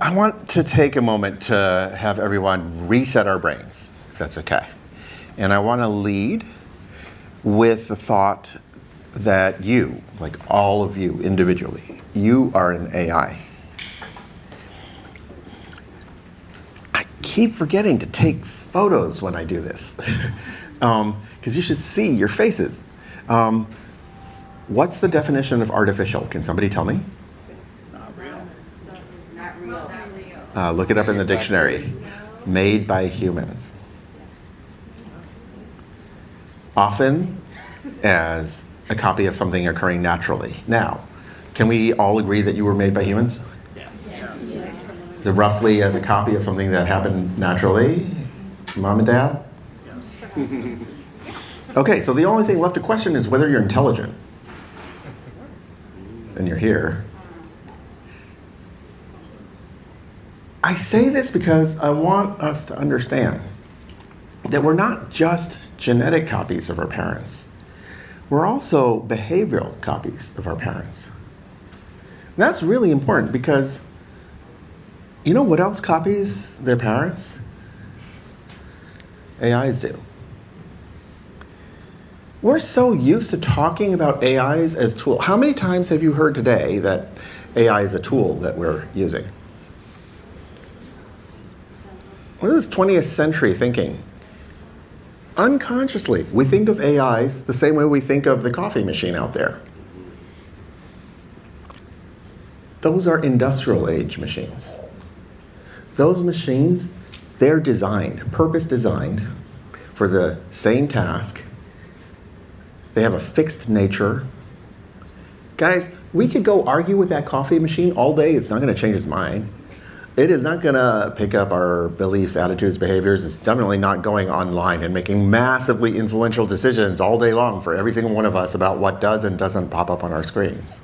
I want to take a moment to have everyone reset our brains, if that's okay. And I want to lead with the thought that you, like all of you individually, you are an AI. I keep forgetting to take photos when I do this, because you should see your faces. What's the definition of artificial? Can somebody tell me? Not real. Look it up in the dictionary. Made by humans. Often as a copy of something occurring naturally. Now, can we all agree that you were made by humans? Yes. Is it roughly as a copy of something that happened naturally? Mom and Dad? Yes. Okay, so the only thing left to question is whether you're intelligent. And you're here. I say this because I want us to understand that we're not just genetic copies of our parents. We're also behavioral copies of our parents. And that's really important because you know what else copies their parents? AIs do. We're so used to talking about AIs as tools. How many times have you heard today that AI is a tool that we're using? Well, this is 20th century thinking. Unconsciously, we think of AIs the same way we think of the coffee machine out there. Those are industrial age machines. Those machines, they're designed, purpose designed for the same task. They have a fixed nature. Guys, we could go argue with that coffee machine all day. It's not going to change its mind. It is not going to pick up our beliefs, attitudes, behaviors. It's definitely not going online and making massively influential decisions all day long for every single one of us about what does and doesn't pop up on our screens.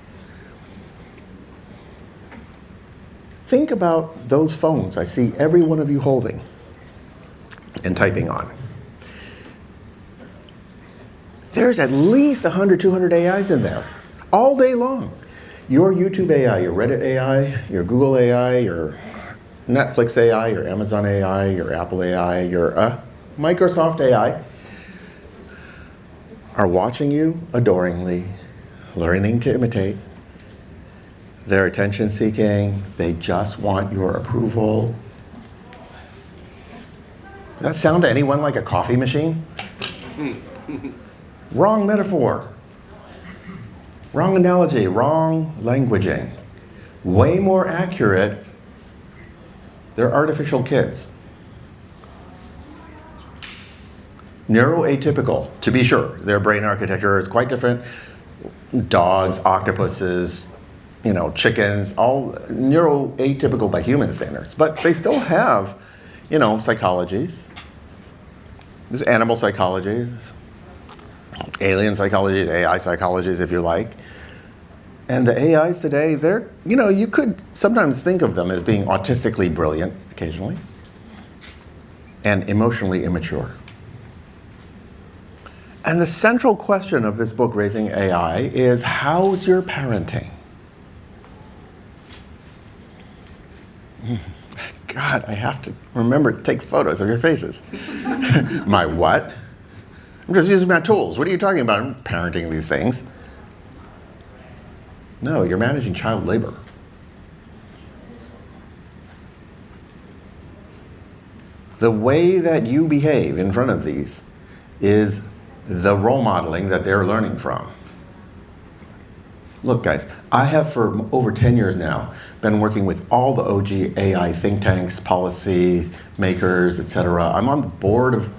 Think about those phones I see every one of you holding and typing on. There's at least 100, 200 AIs in there all day long. Your YouTube AI, your Reddit AI, your Google AI, your Netflix AI, your Amazon AI, your Apple AI, your Microsoft AI are watching you adoringly, learning to imitate. They're attention seeking. They just want your approval. Does that sound to anyone like a coffee machine? Wrong metaphor. Wrong analogy, wrong languaging. Way more accurate, they're artificial kids. Neuroatypical, to be sure. Their brain architecture is quite different. Dogs, octopuses, chickens, all neuroatypical by human standards. But they still have, psychologies. There's animal psychology, alien psychologies, AI psychologies, if you like. And the AIs today, they're, you could sometimes think of them as being autistically brilliant occasionally and emotionally immature. And the central question of this book, Raising AI, is how's your parenting? God, I have to remember to take photos of your faces. My what? I'm just using my tools. What are you talking about? I'm parenting these things. No, you're managing child labor. The way that you behave in front of these is the role modeling that they're learning from. Look, guys, I have for over 10 years now been working with all the OG AI think tanks, policy makers, etc. I'm on the board of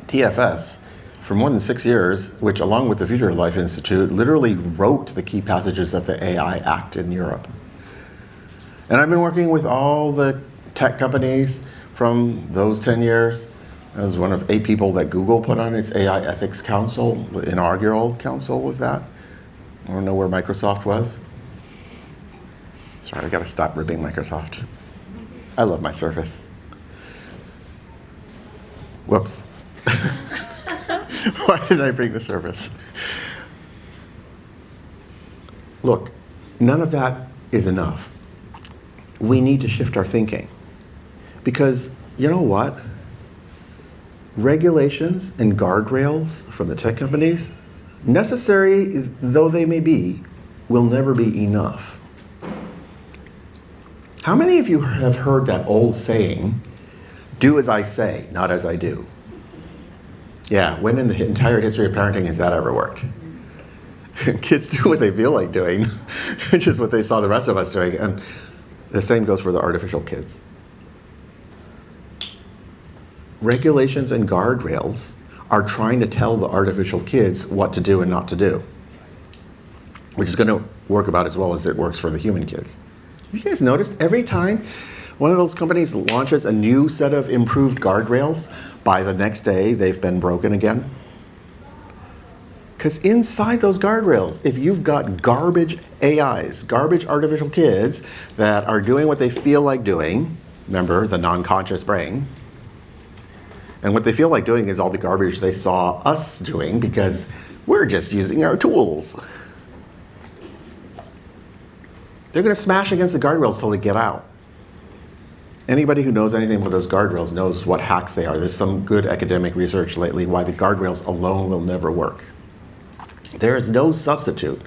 TFS for more than 6 years, which along with the Future of Life Institute, literally wrote the key passages of the AI Act in Europe. And I've been working with all the tech companies from those 10 years. I was one of 8 people that Google put on its AI Ethics Council, the inaugural council with that. I don't know where Microsoft was. Sorry, I gotta stop ripping Microsoft. I love my Surface. Whoops. Why did I bring the Surface? Look, none of that is enough. we need to shift our thinking. Because you know what? Regulations and guardrails from the tech companies, necessary though they may be, will never be enough. How many of you have heard that old saying, do as I say, not as I do? Yeah, when in the entire history of parenting has that ever worked? Kids do what they feel like doing, which is what they saw the rest of us doing. And the same goes for the artificial kids. Regulations and guardrails are trying to tell the artificial kids what to do and not to do, which is going to work about as well as it works for the human kids. Have you guys noticed every time one of those companies launches a new set of improved guardrails, by the next day they've been broken again? Because inside those guardrails, if you've got garbage AIs, garbage artificial kids that are doing what they feel like doing, remember the non-conscious brain, and what they feel like doing is all the garbage they saw us doing because we're just using our tools. They're going to smash against the guardrails till they get out. Anybody who knows anything about those guardrails knows what hacks they are. There's some good academic research lately why the guardrails alone will never work. There is no substitute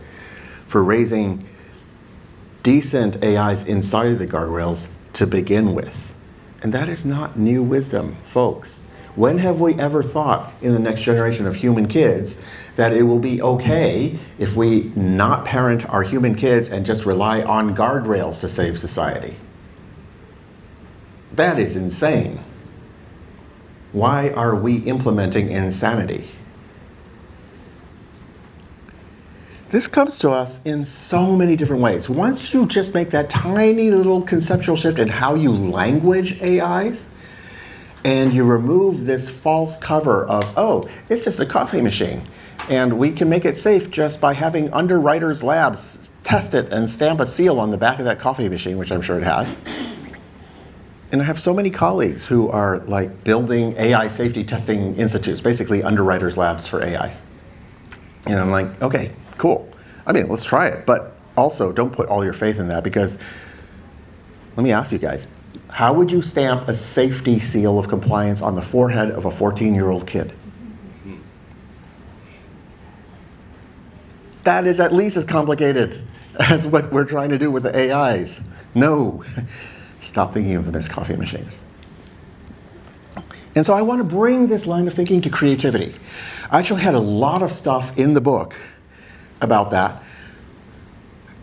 for raising decent AIs inside of the guardrails to begin with. And that is not new wisdom, folks. When have we ever thought in the next generation of human kids that it will be okay if we not parent our human kids and just rely on guardrails to save society? That is insane. Why are we implementing insanity? This comes to us in so many different ways. Once you just make that tiny little conceptual shift in how you language AIs, and you remove this false cover of, oh, it's just a coffee machine, and we can make it safe just by having Underwriters Labs test it and stamp a seal on the back of that coffee machine, which I'm sure it has. And I have so many colleagues who are like building AI safety testing institutes, basically Underwriters Labs for AIs. And I'm like, okay, cool. I mean, let's try it. But also, don't put all your faith in that, because let me ask you guys, how would you stamp a safety seal of compliance on the forehead of a 14-year-old kid? That is at least as complicated as what we're trying to do with the AIs. No. Stop thinking of them as coffee machines. And so I want to bring this line of thinking to creativity. I actually had a lot of stuff in the book about that.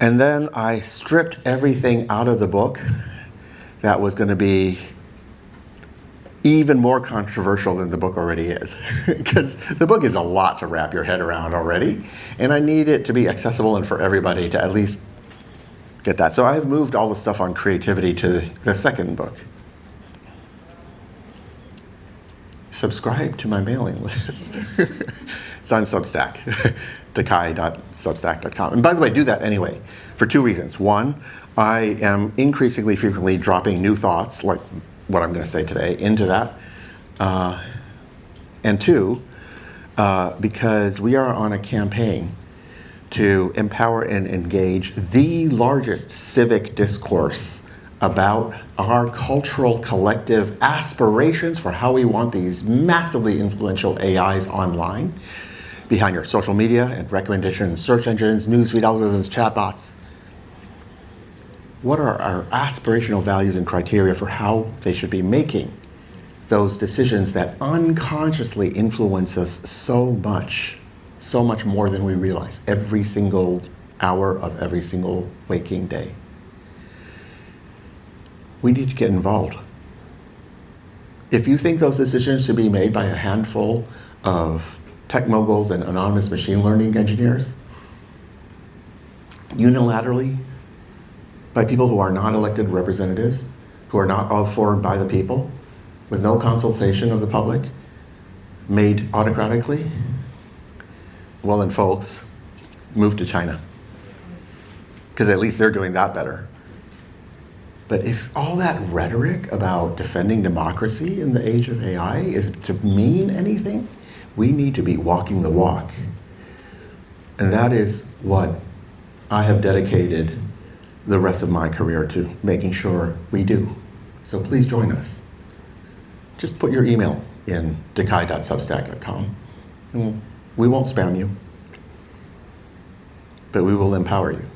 And then I stripped everything out of the book that was going to be even more controversial than the book already is. Because the book is a lot to wrap your head around already. And I need it to be accessible and for everybody to at least get that. So I've moved all the stuff on creativity to the second book. Subscribe to my mailing list. It's on Substack, takai.substack.com. And by the way, do that anyway, for two reasons. One, I am increasingly frequently dropping new thoughts, like what I'm going to say today, into that. And two, because we are on a campaign to empower and engage the largest civic discourse about our cultural collective aspirations for how we want these massively influential AIs online, behind your social media and recommendations, search engines, newsfeed algorithms, chatbots. What are our aspirational values and criteria for how they should be making those decisions that unconsciously influence us so much more than we realize, every single hour of every single waking day? We need to get involved. If you think those decisions should be made by a handful of tech moguls and anonymous machine learning engineers, unilaterally, by people who are not elected representatives, who are not informed by the people, with no consultation of the public, made autocratically, well then folks, move to China. Because at least they're doing that better. But if all that rhetoric about defending democracy in the age of AI is to mean anything, we need to be walking the walk. And that is what I have dedicated the rest of my career to making sure we do. So please join us. Just put your email in dekai.substack.com, and we won't spam you, but we will empower you.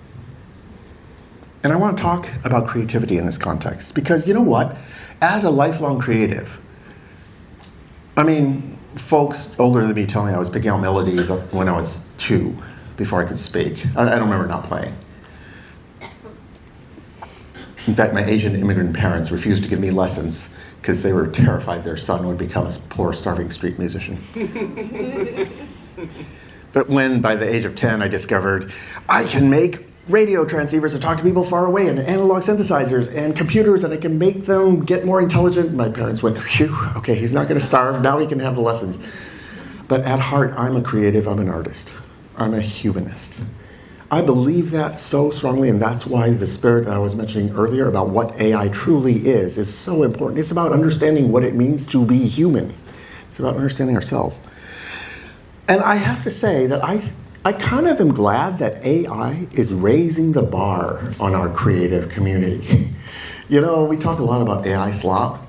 And I want to talk about creativity in this context, because you know what? As a lifelong creative, I mean, folks older than me tell me I was picking out melodies when I was 2, before I could speak. I don't remember not playing. In fact, my Asian immigrant parents refused to give me lessons because they were terrified their son would become a poor, starving street musician. But when, by the age of 10, I discovered I can make radio transceivers to talk to people far away, and analog synthesizers, and computers, and I can make them get more intelligent, my parents went, phew, okay, he's not going to starve, now he can have the lessons. But at heart, I'm a creative, I'm an artist. I'm a humanist. I believe that so strongly, and that's why the spirit that I was mentioning earlier about what AI truly is so important. It's about understanding what it means to be human. It's about understanding ourselves. And I have to say that I kind of am glad that AI is raising the bar on our creative community. You know, we talk a lot about AI slop.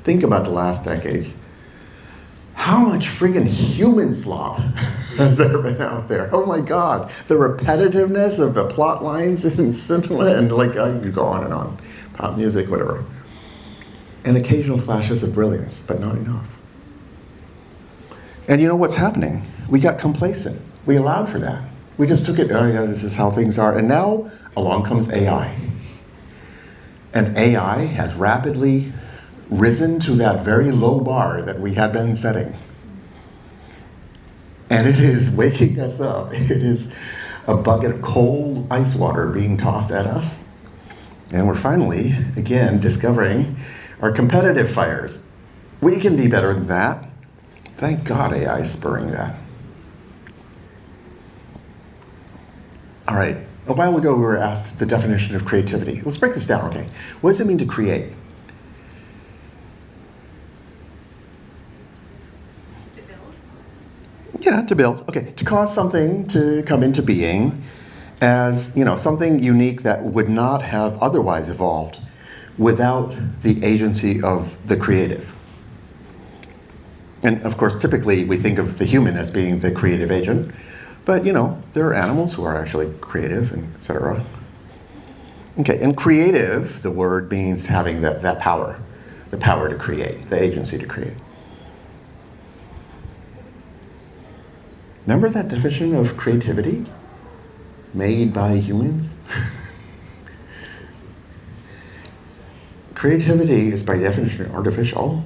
Think about the last decades. How much friggin' human slop has there been out there? Oh my God, the repetitiveness of the plot lines in cinema, and like, you go on and on, pop music, whatever. And occasional flashes of brilliance, but not enough. And you know what's happening? We got complacent. We allowed for that. We just took it, oh yeah, this is how things are. And now along comes AI. And AI has rapidly risen to that very low bar that we had been setting. And it is waking us up. It is a bucket of cold ice water being tossed at us. And we're finally, again, discovering our competitive fires. We can be better than that. Thank God AI is spurring that. All right, a while ago we were asked the definition of creativity. Let's break this down, okay? What does it mean to create? Yeah, to build. Okay, to cause something to come into being as, you know, something unique that would not have otherwise evolved without the agency of the creative. And of course, typically we think of the human as being the creative agent, but you know, there are animals who are actually creative, and etc. Okay, and creative, the word means having that power, the power to create, the agency to create. Remember that definition of creativity? Made by humans? Creativity is by definition artificial.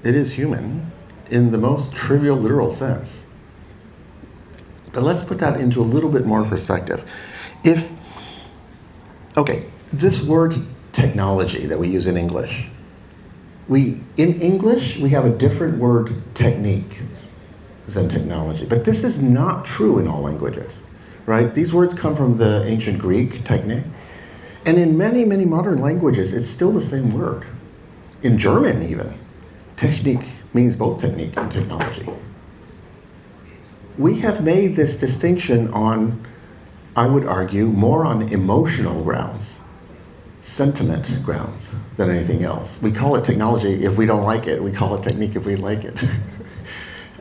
It is human in the most trivial, literal sense. But let's put that into a little bit more perspective. This word technology that we use in English, in English, we have a different word, technique, than technology. But this is not true in all languages, right? These words come from the ancient Greek, techne. And in many, many modern languages, it's still the same word. In German, even, technique means both technique and technology. We have made this distinction on, I would argue, more on emotional grounds, sentiment grounds, than anything else. We call it technology if we don't like it. We call it technique if we like it.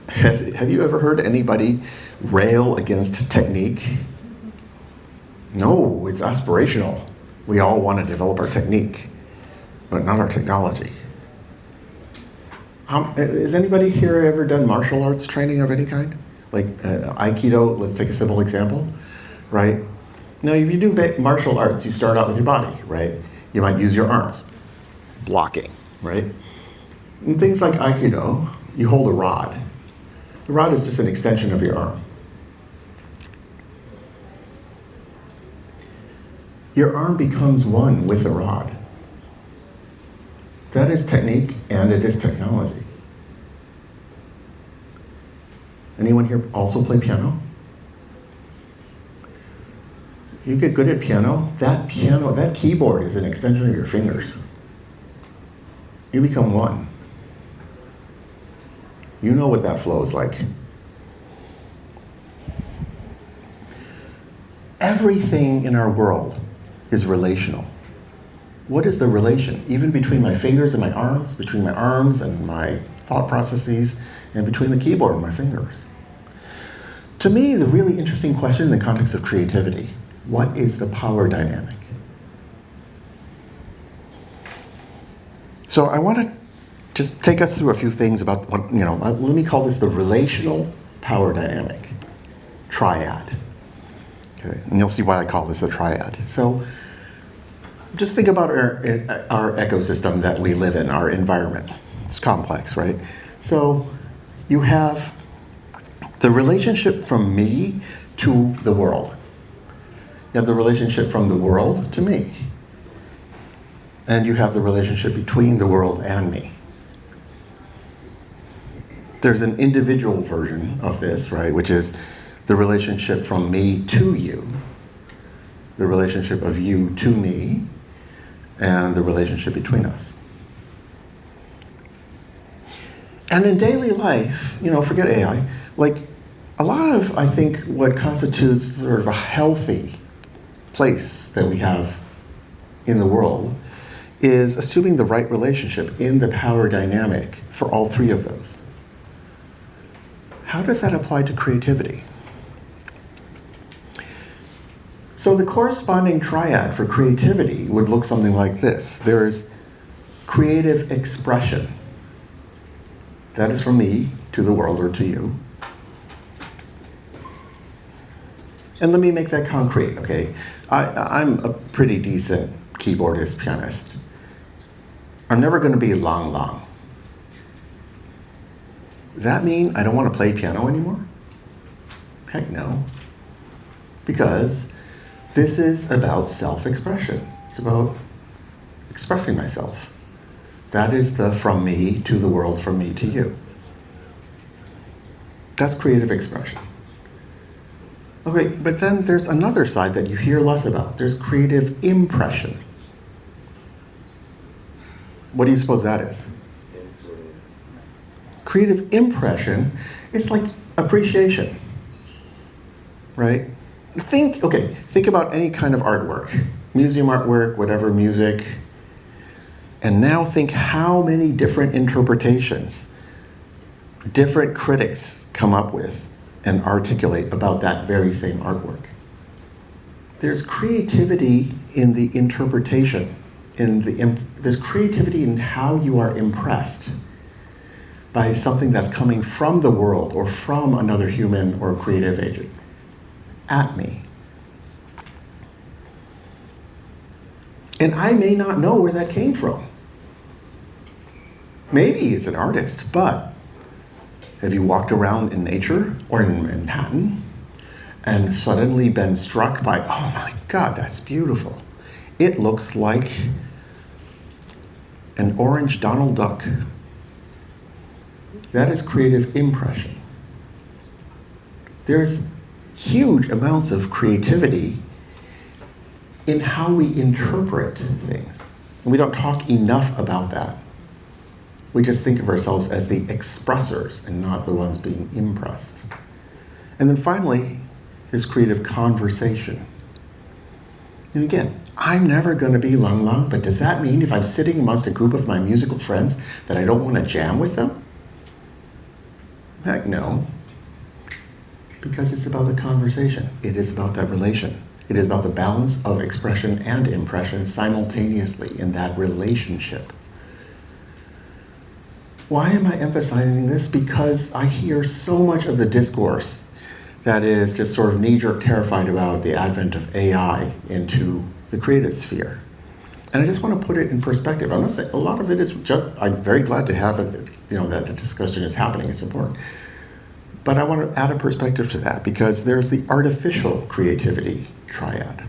Have you ever heard anybody rail against technique? No, it's aspirational. We all want to develop our technique, but not our technology. Has anybody here ever done martial arts training of any kind? Like Aikido, let's take a simple example, right? Now, if you do martial arts, you start out with your body, right? You might use your arms, blocking, right? In things like Aikido, you hold a rod. The rod is just an extension of your arm. Your arm becomes one with the rod. That is technique, and it is technology. Anyone here also play piano? You get good at piano, that keyboard is an extension of your fingers. You become one. You know what that flow is like. Everything in our world is relational. What is the relation? Even between my fingers and my arms, between my arms and my thought processes, and between the keyboard and my fingers. To me, the really interesting question in the context of creativity, what is the power dynamic? So I want to just take us through a few things about what, let me call this the relational power dynamic, triad. Okay, and you'll see why I call this a triad. So just think about our ecosystem that we live in, our environment. It's complex, right? So you have the relationship from me to the world. You have the relationship from the world to me. And you have the relationship between the world and me. There's an individual version of this, right, which is the relationship from me to you, the relationship of you to me, and the relationship between us. And in daily life, forget AI, like a lot of, I think, what constitutes sort of a healthy place that we have in the world is assuming the right relationship in the power dynamic for all three of those. How does that apply to creativity? So the corresponding triad for creativity would look something like this. There's creative expression. That is from me to the world or to you. And let me make that concrete, okay? I'm a pretty decent keyboardist, pianist. I'm never going to be long. Does that mean I don't want to play piano anymore? Heck no. Because this is about self-expression. It's about expressing myself. That is the from me to the world, from me to you. That's creative expression. Okay, but then there's another side that you hear less about. There's creative impression. What do you suppose that is? Creative impression is like appreciation, right? Think about any kind of artwork, museum artwork, whatever, music, and now think how many different interpretations different critics come up with and articulate about that very same artwork. There's creativity in the interpretation, there's creativity in how you are impressed by something that's coming from the world or from another human or creative agent at me. And I may not know where that came from. Maybe it's an artist, but have you walked around in nature or in Manhattan and suddenly been struck by, oh my God, that's beautiful. It looks like an orange Donald Duck. That is creative impression. There's huge amounts of creativity in how we interpret things. And we don't talk enough about that. We just think of ourselves as the expressors and not the ones being impressed. And then finally, there's creative conversation. And again, I'm never going to be Lang, but does that mean if I'm sitting amongst a group of my musical friends that I don't want to jam with them? Heck no. Because it's about the conversation. It is about that relation. It is about the balance of expression and impression simultaneously in that relationship. Why am I emphasizing this? Because I hear so much of the discourse that is just sort of knee-jerk terrified about the advent of AI into the creative sphere. And I just want to put it in perspective. I'm not saying a lot of it is just, I'm very glad to have it, that the discussion is happening, it's important. But I want to add a perspective to that because there's the artificial creativity triad.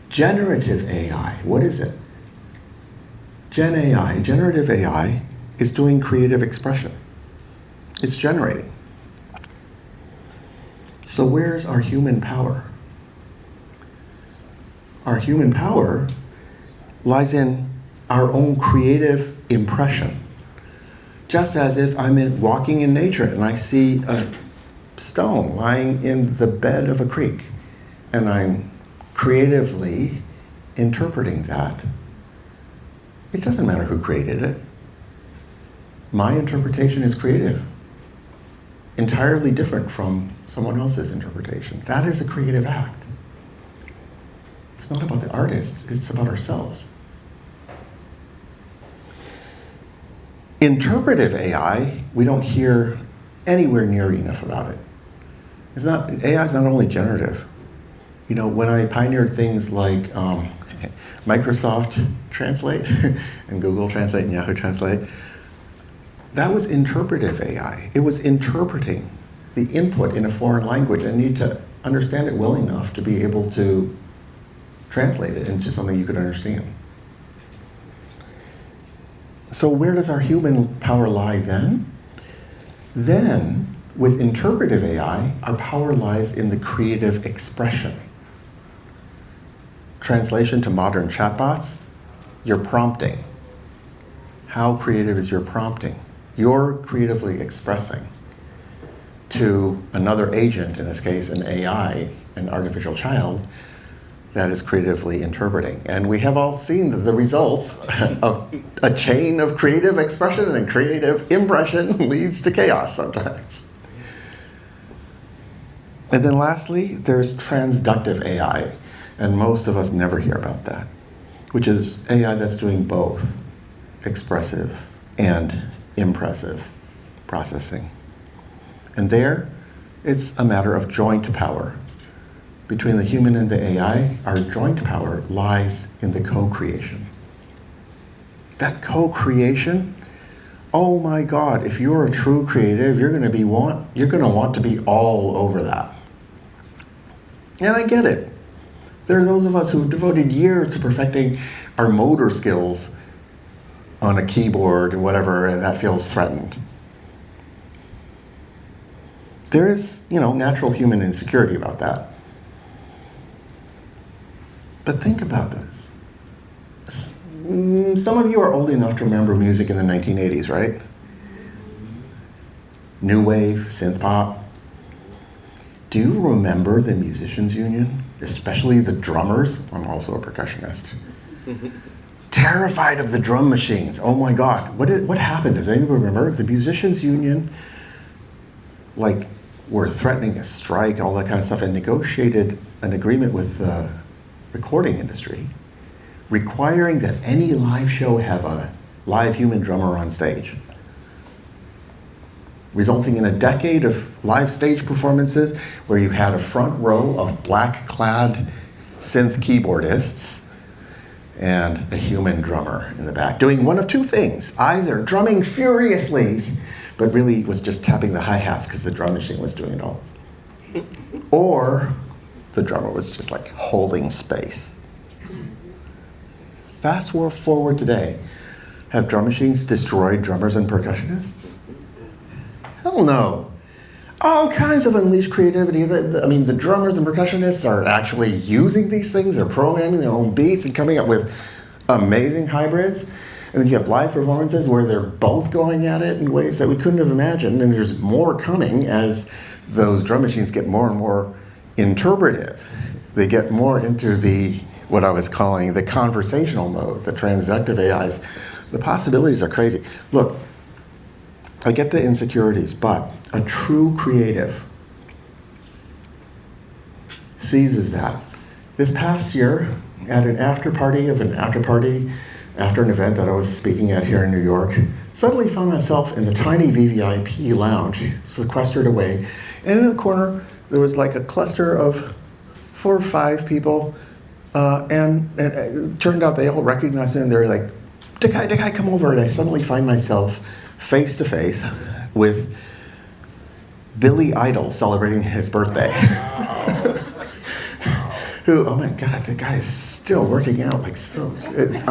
Generative AI, what is it? Generative AI, is doing creative expression. It's generating. So where's our human power? Our human power lies in our own creative impression. Just as if I'm walking in nature and I see a stone lying in the bed of a creek. and I'm creatively interpreting that, it doesn't matter who created it. My interpretation is creative, entirely different from someone else's interpretation. That is a creative act. It's not about the artist, it's about ourselves. Interpretive AI, we don't hear anywhere near enough about it. AI is not only generative. You know, when I pioneered things like Microsoft Translate and Google Translate and Yahoo Translate, that was interpretive AI. It was interpreting the input in a foreign language and need to understand it well enough to be able to translate it into something you could understand. So where does our human power lie then? Then, with interpretive AI, our power lies in the creative expression. Translation to modern chatbots, you're prompting. How creative is your prompting? You're creatively expressing to another agent, in this case an AI, an artificial child, that is creatively interpreting. And we have all seen the results of a chain of creative expression and creative impression leads to chaos sometimes. And then lastly, there's transductive AI, and most of us never hear about that, which is AI that's doing both expressive and impressive processing. And there, it's a matter of joint power. Between the human and the AI, our joint power lies in the co-creation. That co-creation, oh my God, if you're a true creative, you're going to want to be all over that. And I get it. There are those of us who've devoted years to perfecting our motor skills on a keyboard or whatever, and that feels threatened. There is, natural human insecurity about that. But think about this. Some of you are old enough to remember music in the 1980s, right? New wave, synth pop. Do you remember the musicians union? Especially the drummers? I'm also a percussionist. Terrified of the drum machines. Oh my God. What happened? Does anyone remember? The musicians union, were threatening a strike, all that kind of stuff, and negotiated an agreement with the recording industry requiring that any live show have a live human drummer on stage, resulting in a decade of live stage performances where you had a front row of black-clad synth keyboardists and a human drummer in the back doing one of two things: either drumming furiously, but really was just tapping the hi-hats because the drum machine was doing it all, or the drummer was just holding space. Fast forward today. Have drum machines destroyed drummers and percussionists? Hell no. All kinds of unleashed creativity. The drummers and percussionists are actually using these things. They're programming their own beats and coming up with amazing hybrids. And then you have live performances where they're both going at it in ways that we couldn't have imagined. And there's more coming as those drum machines get more and more interpretive. They get more into what I was calling the conversational mode, the transductive AIs. The possibilities are crazy. Look, I get the insecurities, but a true creative seizes that. This past year, at an after party after an event that I was speaking at here in New York, suddenly found myself in the tiny VVIP lounge, sequestered away, and in the corner there was a cluster of 4 or 5 people, and it turned out they all recognized me, and they're like, Dakai, come over. And I suddenly find myself face to face with Billy Idol celebrating his birthday. Who, oh my God, the guy is still working out I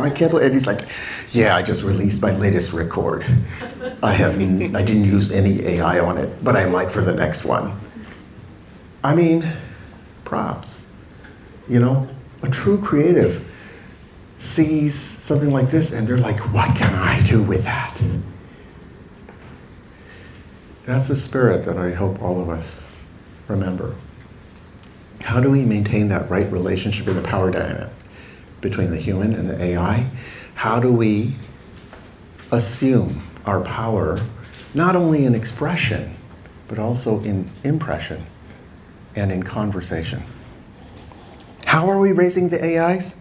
can't believe. And he's like, yeah, I just released my latest record. I didn't use any AI on it, but I might for the next one. Props. A true creative sees something like this and they're like, what can I do with that? That's the spirit that I hope all of us remember. How do we maintain that right relationship in the power dynamic between the human and the AI? How do we assume our power not only in expression, but also in impression and in conversation? How are we raising the AIs?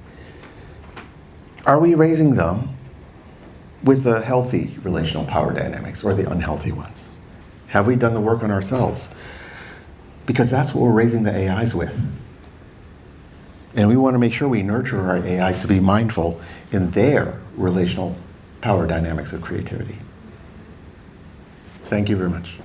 Are we raising them with the healthy relational power dynamics or the unhealthy ones? Have we done the work on ourselves? Because that's what we're raising the AIs with. And we want to make sure we nurture our AIs to be mindful in their relational power dynamics of creativity. Thank you very much.